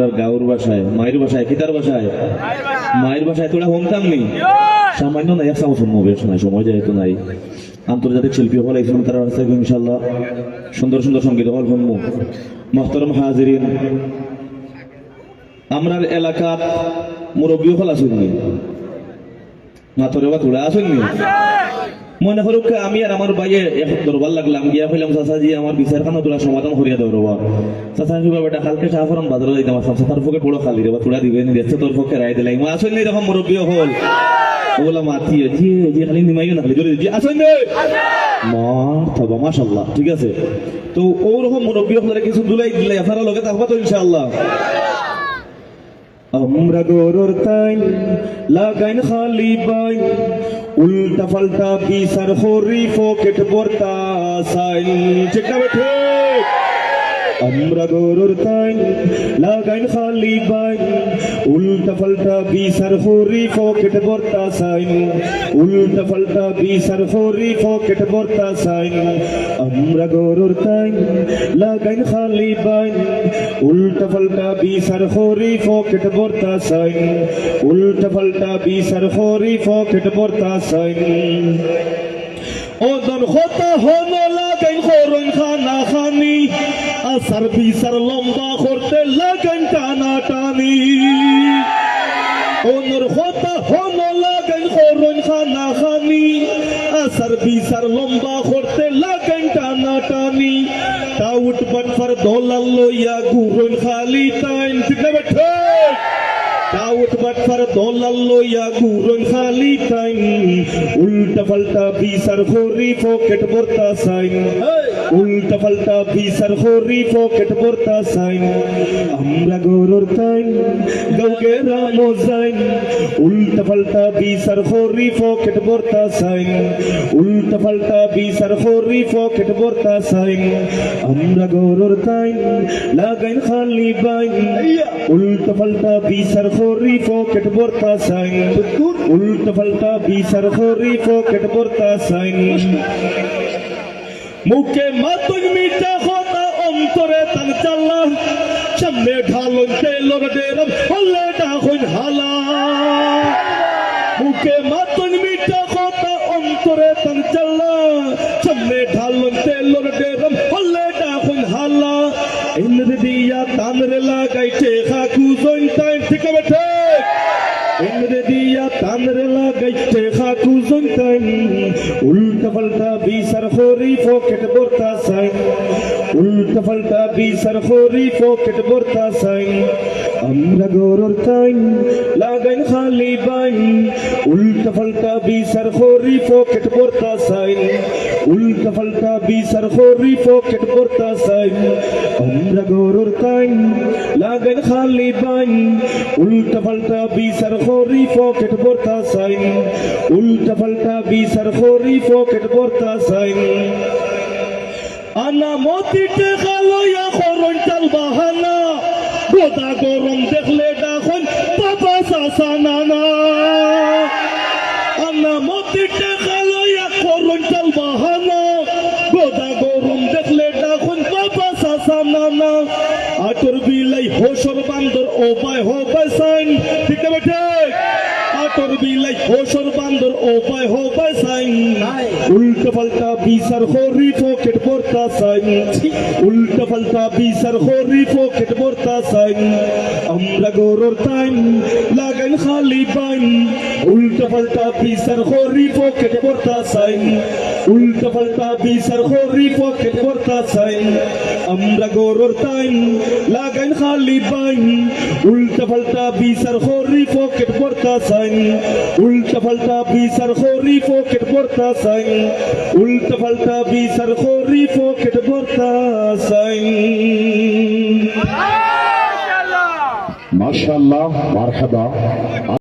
আমরা গাঁর ভাষায় মায়ের ভাষায় কিতার ভাষায় মায়ের ভাষায় তোরা হোমতাম নি সামান্য নাই এক বছর মুভি শোনায় সময় যেহেতু নাই আন্তর্জাতিক শিল্পী হল ইসলাম তারা আছে ইনশাল্লাহ সুন্দর সুন্দর সঙ্গীত হল শুনবো মোহতরম হাজিরিন আমরা এলাকার মুরব্বী হল আসেননি মাথরে বা তোরা আসেননি মনে করুক আমি আর আমার বাইয়ে দরবার লাগলাম গিয়া হইলাম চাচাজি আমার বিচার খানা তোরা সমাধান করিয়া দেবো রবা চাচা বেটা কালকে সাফরম বাজারে যাইতাম আসলাম চাচার পক্ষে বড় খালি রে বা তোরা দিবেন দেখছে তোর পক্ষে রায় দিলাই মা আসেন এরকম মুরব্বী হল ওগুলা মাতিয়ে জি জি খালি নিমাইও না খালি জোরে জি আসেন মা তবা মাশাল্লাহ ঠিক আছে তো ওরকম মুরব্বী হলে কিছু দুলাই দিলাই আপনারা লগে থাকবা তো ইনশাআল্লাহ আমরা গরুর তাই লাগাইন খালি বাই উল্টা পাল্টা বিচার হরি পকেট ভর্তা সাইল ঠিক না বেঠে আমরা গরুর তাই লাগাইন খালি বাই উল্টা পাল্টা বিচার হরি পকেট ভর্তা সাইল উল্টা পাল্টা বিচার হরি পকেট ভর্তা সাইল আমরা গরুর তাই লাগাইন খালি বাই উল্টা পাল্টা বিচার হরি পকেট ভর্তা সাইল উল্টা পাল্টা বিচার হরি পকেট ভর্তা সাইল ওজন হতা হন লাগাইন খরন খানা খানি আসার বিচার লম্বা করতে লাগাইন টানা টানি ওনর হতা হন লাগাইন খরন খানা খানি আসার বিচার লম্বা করতে লাগাইন টানা টানি টাউট বাটফার দলাল লইয়া ঘুরন খালি টাইম ঠিক না বেঠে দাউদ বাটফার দলাল লইয়া ঘুরন খালি টাইম উল্টা পাল্টা বিচার হরি পকেট ভর্তা সাইন উল্টা পাল্টা বিচার হরি পকেট ভর্তা সাইন আমরা গরুর টাইম গাউকে রামো যাইন উল্টা পাল্টা বিচার হরি পকেট ভর্তা সাইন উল্টা পাল্টা বিচার হরি পকেট ভর্তা সাইন আমরা গরুর টাইম লাগাইন খালি বাইন উল্টা পাল্টা বিচার হরি পকেট ভর্তা সাইন উল্টা পাল্টা বিচার হরি পকেট ভর্তা সাইন মুখে মাতুন মিঠা কথা অন্তরে তান চাল্লা সামনে ঢালন তেলর ডেরম হলে ডাহন হালা মুখে মাতুন মিঠা কথা অন্তরে তান চাল্লা সামনে ঢালন তেলর ডেরম হলে ডাহন হালা ইন্দ্র দিয়া তানরে লাগাইতে খাকু জইন টাইম ঠিক আছে ইন্দ্র দিয়া তানরে লাগাইতে খাকু জইন টাইম উল্টা পাল্টা বিচার হরি পকেট ভর্তা সাইন উল্টা পাল্টা বিচার হরি পকেট ভর্তা সাইন আমরা গরুর টাইম লাগাইন খালি বাইন উল্টা পাল্টা বিচার হরি পকেট ভর্তা সাইন উল্টা পাল্টা বিচার হরি পকেট ভর্তা সাইন আমরা গরুর টাইম লাগাইন খালি বাইন উল্টা পাল্টা বিচার হরি পকেট ভর্তা সাইন উল্টা পাল্টা বিচার হরি পকেট ভর্তা সাইন আনা মতিতে খালয়া করন চাল বাহানা গোদা গরম দেখলে ডাখন বাবা সাসা নানা আনা মতিতে খালয়া করন চাল বাহানা গোদা গরম দেখলে ডাখন বাবা সাসা নানা আতর বিলাই হোসর বান্দর ও বাই হো বাই সাইন ঠিক আছে ঠিক আতর বিলাই হোসর বান্দর ও বাই হো বাই সাইন উল্টা পাল্টা বিচার হরি পকেট ভর্তা সাইন উল্টা পাল্টা বিচার হরি পকেট ভর্তা সাইন আমরা গরুর টাইম লাগাইন খালি বাইন উল্টা পাল্টা বিচার হরি পকেট ভর্তা সাইন উল্টা পাল্টা বিচার হরি পকেট ভর্তা সাইন আমরা গরুর টাইম লাগাইন খালি বাইন উল্টা পাল্টা বিচার হরি পকেট ভর্তা সাইন উল্টা পাল্টা বিচার হরি পকেট ভর্তা সাইন উল্টা পাল্টা বিচার হরি পকেট ভর্তা সাইন মাশাআল্লাহ মারহাবা।